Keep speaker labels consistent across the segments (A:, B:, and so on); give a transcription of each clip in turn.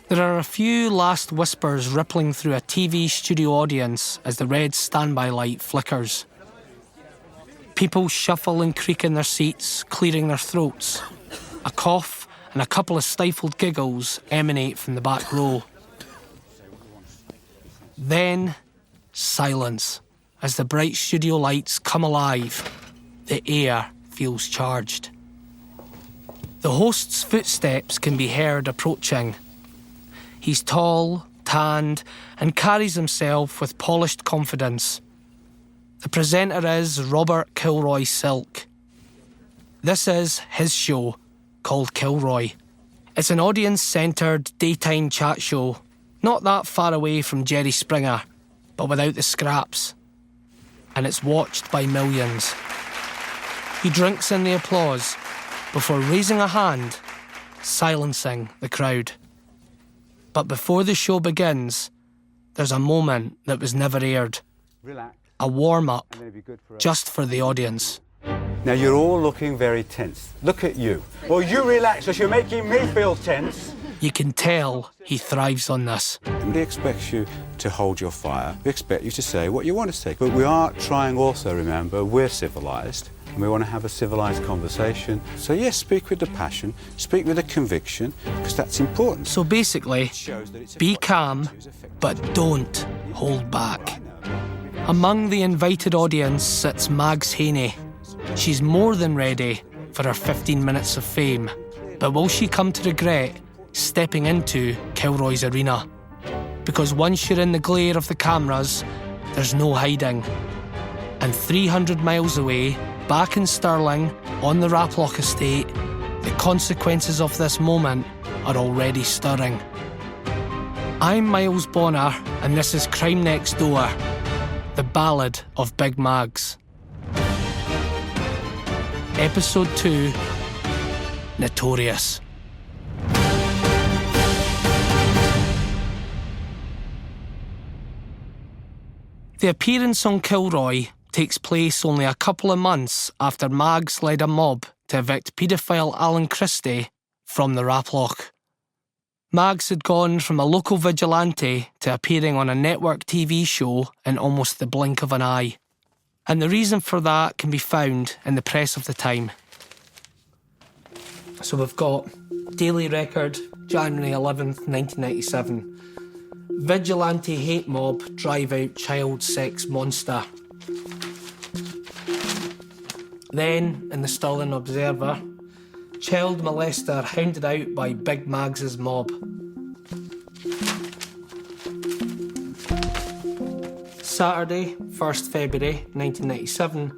A: There are a few last whispers rippling through a TV studio audience as the red standby light flickers. People shuffle and creak in their seats, clearing their throats. A cough and a couple of stifled giggles emanate from the back row. Then, silence as the bright studio lights come alive. The air feels charged. The host's footsteps can be heard approaching. He's tall, tanned, and carries himself with polished confidence. The presenter is Robert Kilroy Silk. This is his show, called Kilroy. It's an audience-centred daytime chat show, not that far away from Jerry Springer, but without the scraps. And it's watched by millions. He drinks in the applause before raising a hand, silencing the crowd. But before the show begins, there's a moment that was never aired.
B: Relax.
A: A warm-up, just for the audience.
B: Now you're all looking very tense. Look at you. Well, you relax, as you're making me feel tense.
A: You can tell he thrives on this.
B: Nobody expects you to hold your fire. We expect you to say what you want to say. But we are trying also, remember, we're civilised. And we want to have a civilised conversation. So yes, speak with the passion, speak with the conviction, because that's important.
A: So basically, be calm, but don't hold back. Among the invited audience sits Mags Haney. She's more than ready for her 15 minutes of fame. But will she come to regret stepping into Kilroy's arena? Because once you're in the glare of the cameras, there's no hiding. And 300 miles away, back in Stirling, on the Raploch estate, the consequences of this moment are already stirring. I'm Myles Bonnar, and this is Crime Next Door, the Ballad of Big Mags. Episode 2, Notorious. The appearance on Kilroy takes place only a couple of months after Mags led a mob to evict paedophile Alan Christie from the Raploch. Mags had gone from a local vigilante to appearing on a network TV show in almost the blink of an eye. And the reason for that can be found in the press of the time. So we've got Daily Record, January 11th, 1997. Vigilante hate mob drive out child sex monster. Then, in the Stirling Observer, child molester hounded out by Big Mags's mob. Saturday, 1st February 1997,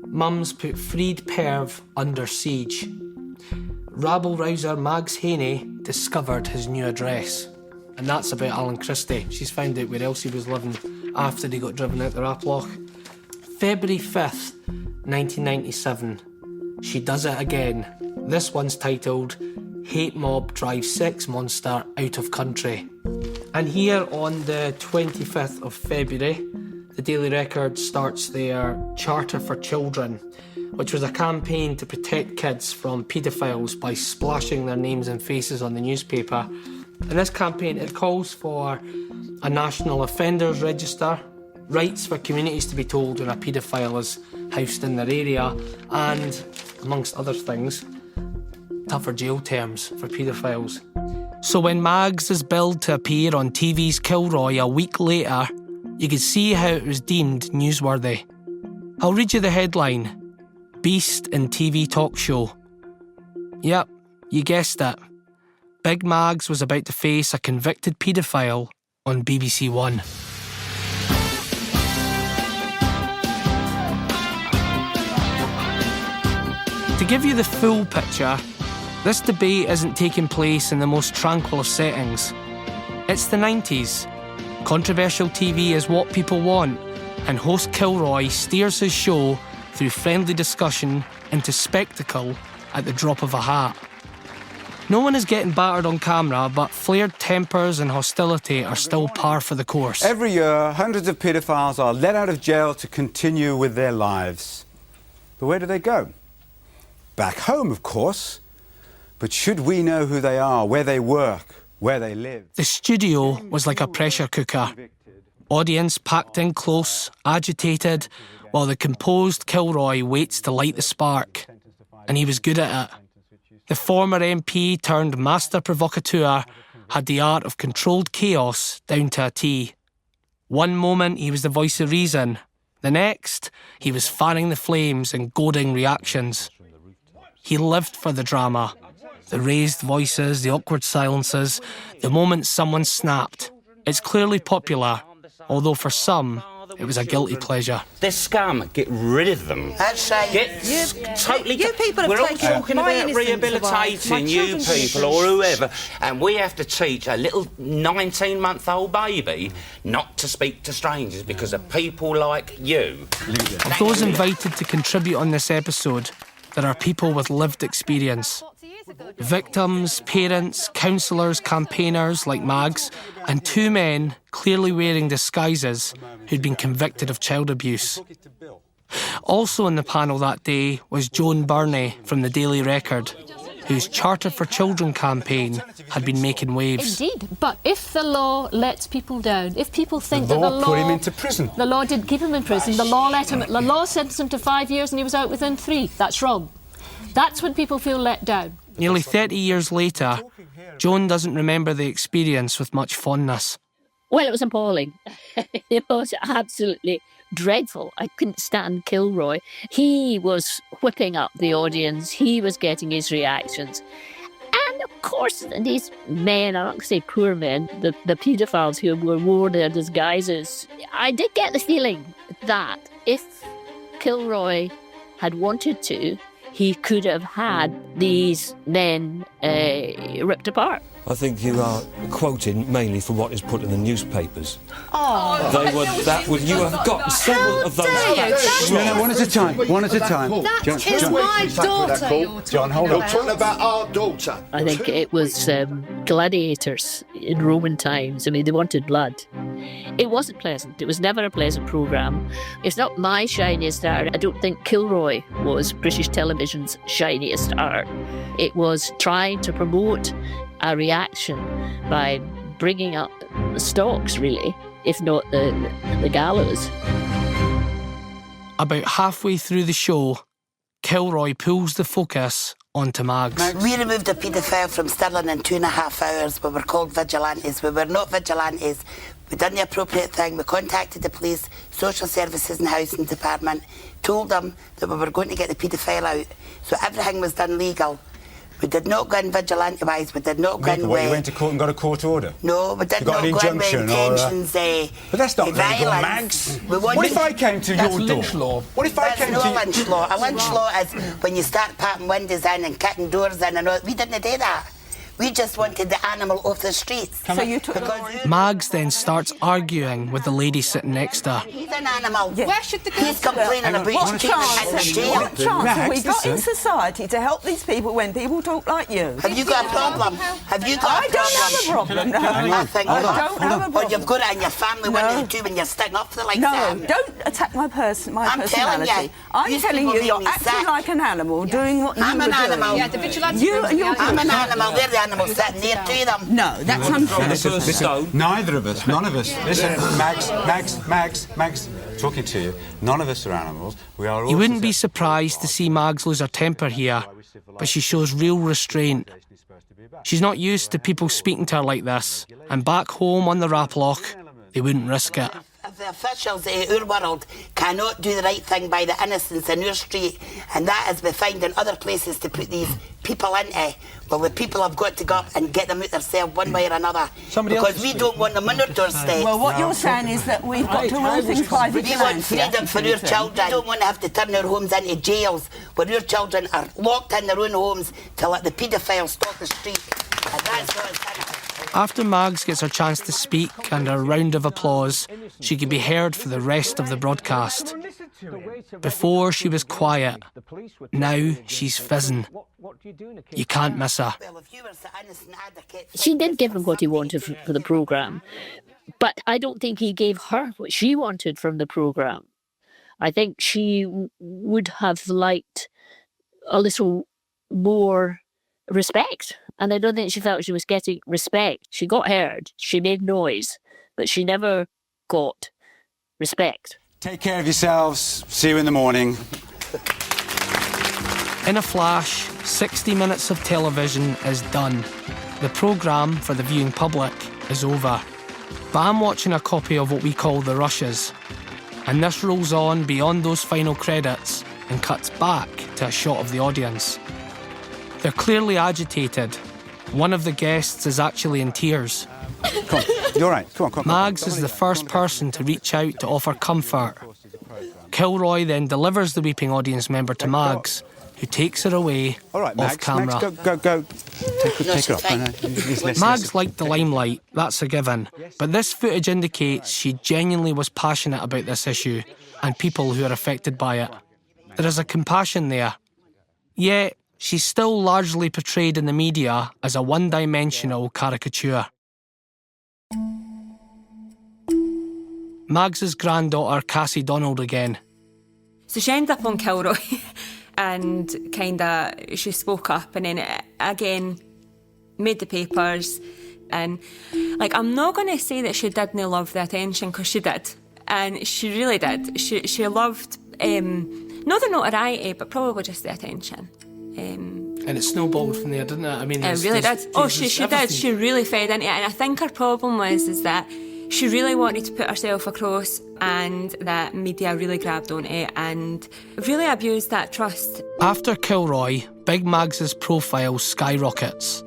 A: mums put freed perv under siege. Rabble-rouser Mags Haney discovered his new address. And that's about Alan Christie. She's found out where else he was living after he got driven out the Raploch. February 5th, 1997. She does it again. This one's titled, Hate Mob Drives Sex Monster Out of Country. And here on the 25th of February, the Daily Record starts their Charter for Children, which was a campaign to protect kids from paedophiles by splashing their names and faces on the newspaper. In this campaign, it calls for a national offenders register, rights for communities to be told when a paedophile is housed in their area, and, amongst other things, tougher jail terms for paedophiles. So when Mags is billed to appear on TV's Kilroy a week later, you could see how it was deemed newsworthy. I'll read you the headline: Beast in TV talk show. Yep, you guessed it. Big Mags was about to face a convicted paedophile on BBC One. To give you the full picture, this debate isn't taking place in the most tranquil of settings. It's the 90s. Controversial TV is what people want, and host Kilroy steers his show through friendly discussion into spectacle at the drop of a hat. No one is getting battered on camera, but flared tempers and hostility are still par for the course.
B: Every year, hundreds of paedophiles are let out of jail to continue with their lives. But where do they go? Back home, of course. But should we know who they are, where they work, where they lived.
A: The studio was like a pressure cooker. Audience packed in close, agitated, while the composed Kilroy waits to light the spark. And he was good at it. The former MP turned master provocateur had the art of controlled chaos down to a T. One moment he was the voice of reason. The next, he was fanning the flames and goading reactions. He lived for the drama. The raised voices, the awkward silences, the moment someone snapped. It's clearly popular, although for some, it was a guilty pleasure.
C: They're scum. Get rid of them.
D: That's right.
E: You people have
C: We're all
E: taken
C: talking
E: my
C: about
E: innocence away.
C: rehabilitating
E: My
C: you
E: children's
C: people or whoever, and we have to teach a little 19-month-old baby not to speak to strangers because of people like you.
A: Of those invited to contribute on this episode, there are people with lived experience. Victims, parents, counsellors, campaigners like Mags, and two men clearly wearing disguises who'd been convicted of child abuse. Also on the panel that day was Joan Burney from the Daily Record, whose Charter for Children campaign had been making waves.
F: Indeed, but if the law lets people down, if people think that the law
B: put him into prison.
F: The law didn't keep him in prison. The law sentenced him to 5 years and he was out within 3. That's wrong. That's when people feel let down.
A: Nearly 30 years later, Joan doesn't remember the experience with much fondness.
G: Well, it was appalling. It was absolutely dreadful. I couldn't stand Kilroy. He was whipping up the audience. He was getting his reactions. And of course, these men, I'm not going to say poor men, the paedophiles who wore their disguises, I did get the feeling that if Kilroy had wanted to, he could have had these men ripped apart.
H: I think you are quoting mainly from what is put in the newspapers. You have got several of those facts.
B: No, one at a time. One at a time.
E: That is my daughter you're talking
B: John, hold on.
E: about.
I: Talking about our daughter.
G: I think it was gladiators in Roman times. I mean, they wanted blood. It wasn't pleasant. It was never a pleasant programme. It's not my shiniest star. I don't think Kilroy was British television's shiniest star. It was trying to promote a reaction by bringing up the stocks, really, if not the gallows.
A: About halfway through the show, Kilroy pulls the focus onto Mags.
D: We removed a paedophile from Stirling in 2.5 hours. We were called vigilantes. We were not vigilantes. We done the appropriate thing. We contacted the police, social services and housing department, told them that we were going to get the paedophile out. So everything was done legal. We did not go in vigilante-wise. We did not go in
B: You went to court and got a court order?
D: No, we did not go in with intentions.
B: But that's not legal,
D: violence.
B: Mags. What if I came to your door?
A: Lynch law.
B: What if I came
D: That's
B: to
D: no lynch law. A lynch law is when you start patting windows in and kicking doors in and all. We didn't do that. We just wanted the animal off the streets.
E: So you took
A: Mags then starts arguing with the lady sitting next to her.
D: He's an animal.
E: Yeah. Where should the
D: He's complaining about
E: What
D: his treatment in the jail.
E: What chance have we got in society to help these people when people talk like you?
D: Have you got a problem? Have you got
E: I
D: a
E: don't have a problem, no.
D: I think
E: I
D: not.
E: don't have a problem.
D: Or you've got it in your family one or two when you're sticking up for the like
E: No,
D: that.
E: don't attack my
D: I'm telling
E: personality.
D: you,
E: I'm
D: these
E: telling
D: people
E: you, you're
D: make me
E: acting
D: sick.
E: like an animal, doing what you
D: I'm
E: were
D: an
E: doing.
D: animal.
E: Yeah,
D: the
E: vigilante you and your
D: I'm an animal. They're the animals sitting near to them.
E: No, that's unfair.
B: Listen, neither of us, none of us. Listen, Mags, talking to you. None of us are animals. We are all.
A: You wouldn't be surprised to see Mags lose her temper here, but she shows real restraint. She's not used to people speaking to her like this, and back home on the Raploch, they wouldn't risk it.
D: If the officials of our world cannot do the right thing by the innocents in our street, and that is we find in other places to put these people into, well, the people have got to go up and get them out themselves one way or another. Because we don't want them on our doorsteps.
E: Well, what you're saying is that we've got to rule things by
D: We want
E: vigilante.
D: freedom for our children. We don't want to have to turn our homes into jails where our children are locked in their own homes to let the paedophiles stalk the street. And that's what it's done.
A: After Mags gets her chance to speak and a round of applause, she could be heard for the rest of the broadcast. Before, she was quiet. Now, she's fizzing. You can't miss her.
G: She did give him what he wanted for the programme, but I don't think he gave her what she wanted from the programme. I think she would have liked a little more respect And I don't think she felt she was getting respect. She got heard, she made noise, but she never got respect.
B: Take care of yourselves. See you in the morning.
A: In a flash, 60 minutes of television is done. The programme for the viewing public is over. But I'm watching a copy of what we call the rushes. And this rolls on beyond those final credits and cuts back to a shot of the audience. They're clearly agitated. One of the guests is actually in tears.
B: Come on, you're all right. Come on.
A: Mags is the first person to reach out to offer comfort. Kilroy then delivers the weeping audience member to Mags, who takes her away
B: All right,
A: off camera.
B: Mags, go. Take her up.
A: Mags liked the limelight, that's a given. But this footage indicates she genuinely was passionate about this issue and people who are affected by it. There is a compassion there. Yet, she's still largely portrayed in the media as a one-dimensional caricature. Mags's granddaughter, Cassie Donald again.
I: So she ended up on Kilroy and she spoke up and then again made the papers. And I'm not going to say that she didn't love the attention, because she did. And she really did. She loved, not the notoriety, but probably just the attention.
A: And it snowballed from there, didn't it? I mean,
I: it really did. She did. She really fed into it. And I think her problem was that she really wanted to put herself across, and that media really grabbed onto it and really abused that trust.
A: After Kilroy, Big Mags's profile skyrockets.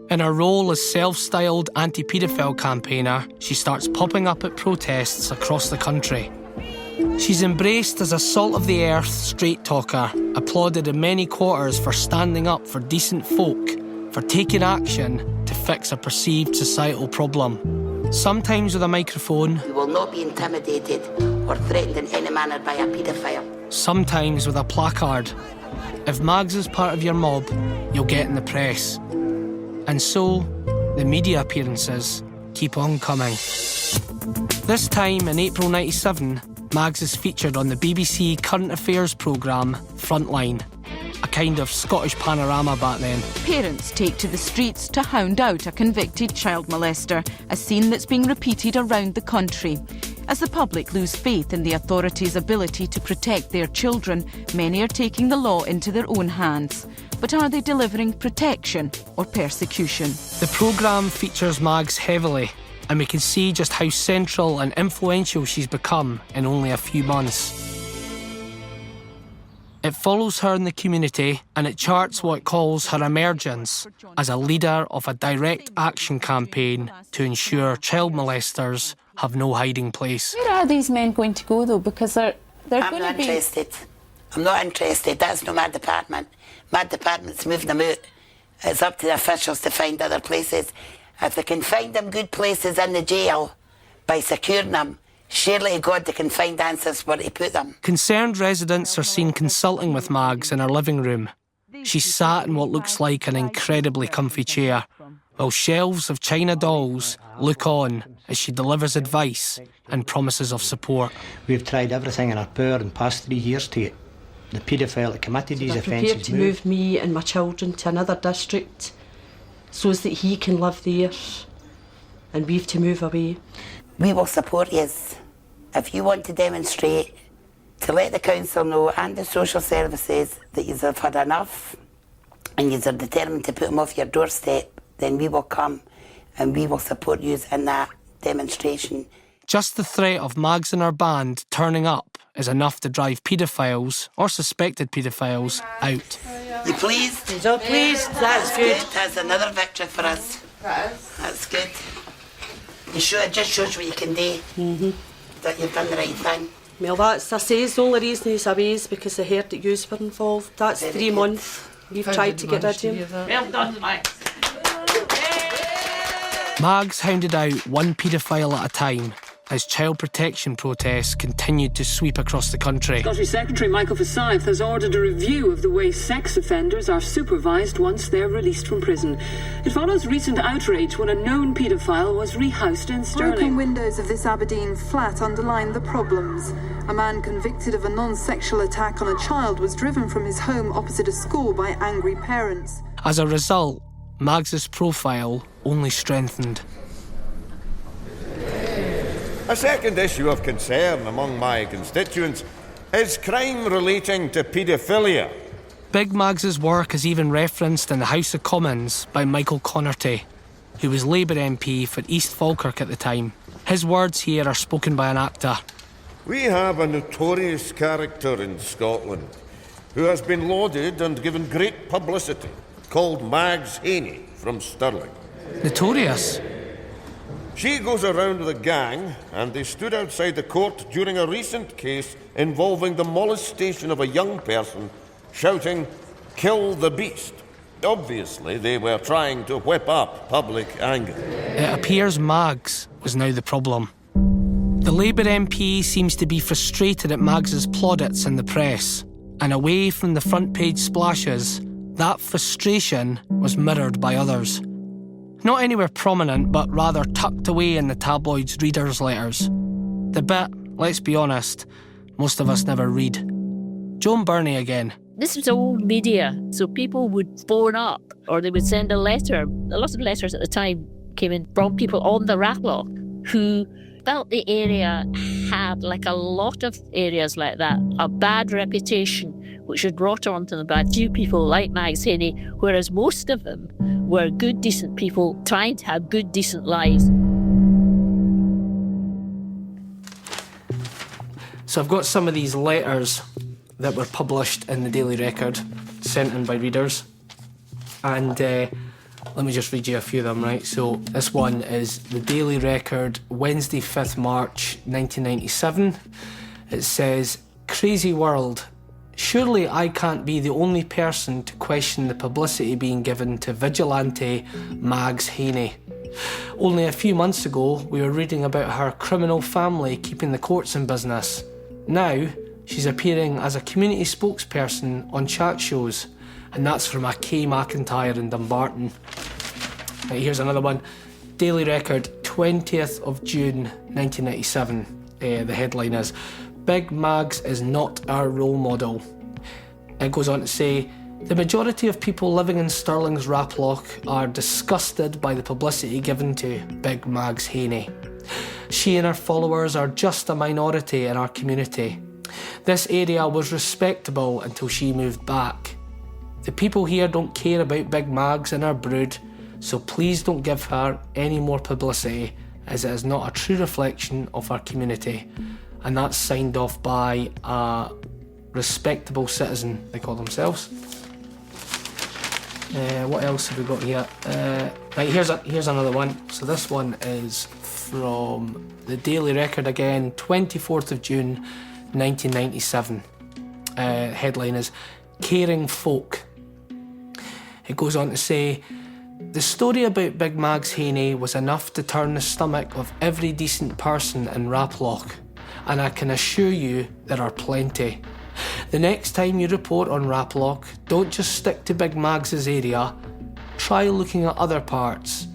A: In her role as self-styled anti-paedophile campaigner, she starts popping up at protests across the country. She's embraced as a salt-of-the-earth straight-talker, applauded in many quarters for standing up for decent folk, for taking action to fix a perceived societal problem. Sometimes with a microphone.
D: You will not be intimidated or threatened in any manner by a paedophile.
A: Sometimes with a placard. If Mags is part of your mob, you'll get in the press. And so, the media appearances keep on coming. This time, in April '97, Mags is featured on the BBC current affairs programme Frontline, a kind of Scottish panorama back then.
J: Parents take to the streets to hound out a convicted child molester, a scene that's being repeated around the country. As the public lose faith in the authorities' ability to protect their children, many are taking the law into their own hands. But are they delivering protection or persecution?
A: The programme features Mags heavily, and we can see just how central and influential she's become in only a few months. It follows her in the community, and it charts what it calls her emergence as a leader of a direct action campaign to ensure child molesters have no hiding place.
F: Where are these men going to go, though? Because they're going to be...
D: I'm not interested. I'm not interested. That's not my department. My department's moving them out. It's up to the officials to find other places. If they can find them good places in the jail by securing them, surely to God they can find answers where to put them.
A: Concerned residents are seen consulting with Mags in her living room. She's sat in what looks like an incredibly comfy chair, while shelves of china dolls look on as she delivers advice and promises of support.
K: We've tried everything in our power in the past 3 years to get the paedophile that committed these offences moved.
L: They're prepared to move me and my children to another district so as that he can live there and we've to move away.
D: We will support you. If you want to demonstrate, to let the council know and the social services that you have had enough and you are determined to put them off your doorstep, then we will come and we will support you in that demonstration.
A: Just the threat of Mags and her band turning up is enough to drive paedophiles, or suspected paedophiles, out.
D: You pleased?
L: So pleased, that's good.
D: That's another victory for us. That's good. It just shows what you can do, that you've done the right thing.
L: Well, that's, I say, the only reason he's away is because I heard that yous were involved. That's
D: Very
L: 3
D: good.
L: months. We've tried to get rid of him.
I: Well done, Mike.
A: Mags hounded out one paedophile at a time as child protection protests continued to sweep across the country.
M: Scottish Secretary Michael Forsyth has ordered a review of the way sex offenders are supervised once they're released from prison. It follows recent outrage when a known paedophile was rehoused in Stirling.
N: Broken windows of this Aberdeen flat underline the problems. A man convicted of a non-sexual attack on a child was driven from his home opposite a school by angry parents.
A: As a result, Mags's profile only strengthened.
O: A second issue of concern among my constituents is crime relating to paedophilia.
A: Big Mags's work is even referenced in the House of Commons by Michael Connarty, who was Labour MP for East Falkirk at the time. His words here are spoken by an actor.
O: We have a notorious character in Scotland who has been lauded and given great publicity, called Mags Haney from Stirling.
A: Notorious?
O: She goes around with a gang, and they stood outside the court during a recent case involving the molestation of a young person, shouting, "Kill the beast." Obviously, they were trying to whip up public anger.
A: It appears Mags was now the problem. The Labour MP seems to be frustrated at Mags's plaudits in the press, and away from the front page splashes, that frustration was mirrored by others. Not anywhere prominent, but rather tucked away in the tabloid's readers' letters. The bit, let's be honest, most of us never read. Joan Burney again.
G: This was old media, so people would phone up or they would send a letter. A lot of letters at the time came in from people on the Raploch who felt the area had, like a lot of areas like that, a bad reputation, which had brought on to them by a few people like Mags Haney, whereas most of them were good, decent people trying to have good, decent lives.
A: So I've got some of these letters that were published in the Daily Record, sent in by readers. And let me just read you a few of them, right? So this one is the Daily Record, Wednesday, 5th March, 1997. It says, "Crazy world. Surely I can't be the only person to question the publicity being given to vigilante Mags Haney. Only a few months ago, we were reading about her criminal family keeping the courts in business. Now, she's appearing as a community spokesperson on chat shows, and that's from a Kay McIntyre in Dumbarton." Right, here's another one. Daily Record, 20th of June, 1997. The headline is, "Big Mags is not our role model." It goes on to say, "The majority of people living in Stirling's Raploch are disgusted by the publicity given to Big Mags Haney. She and her followers are just a minority in our community. This area was respectable until she moved back. The people here don't care about Big Mags and her brood, so please don't give her any more publicity, as it is not a true reflection of our community." And that's signed off by a respectable citizen, they call themselves. What else have we got here? Right, here's another one. So this one is from the Daily Record again, 24th of June, 1997. Headline is, "Caring Folk." It goes on to say, "The story about Big Mags Haney was enough to turn the stomach of every decent person in Raploch, and I can assure you there are plenty. The next time you report on Raploch, don't just stick to Big Mags's area. Try looking at other parts,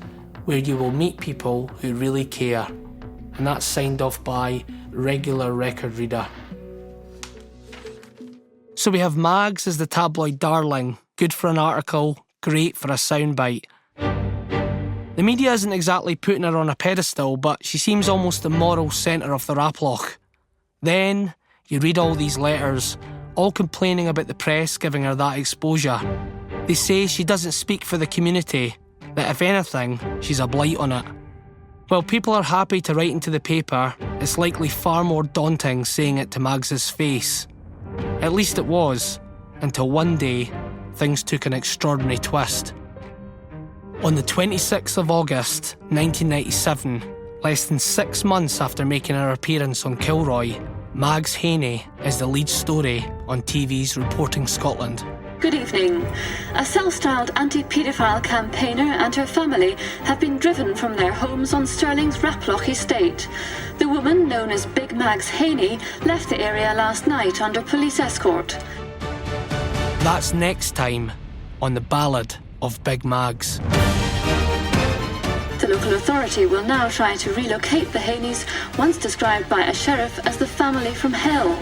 A: where you will meet people who really care." And that's signed off by Regular Record Reader. So we have Mags as the tabloid darling, good for an article, great for a soundbite. The media isn't exactly putting her on a pedestal, but she seems almost the moral centre of the Raploch. Then you read all these letters, all complaining about the press giving her that exposure. They say she doesn't speak for the community, that if anything, she's a blight on it. While people are happy to write into the paper, it's likely far more daunting saying it to Mags's face. At least it was, until one day, things took an extraordinary twist. On the 26th of August, 1997, less than 6 months after making her appearance on Kilroy, Mags Haney is the lead story on TV's Reporting Scotland.
M: Good evening. A self-styled anti-paedophile campaigner and her family have been driven from their homes on Stirling's Raploch estate. The woman, known as Big Mags Haney, left the area last night under police escort.
A: That's next time on the Ballad of Big Mags.
M: The local authority will now try to relocate the Haneys, once described by a sheriff as the family from hell.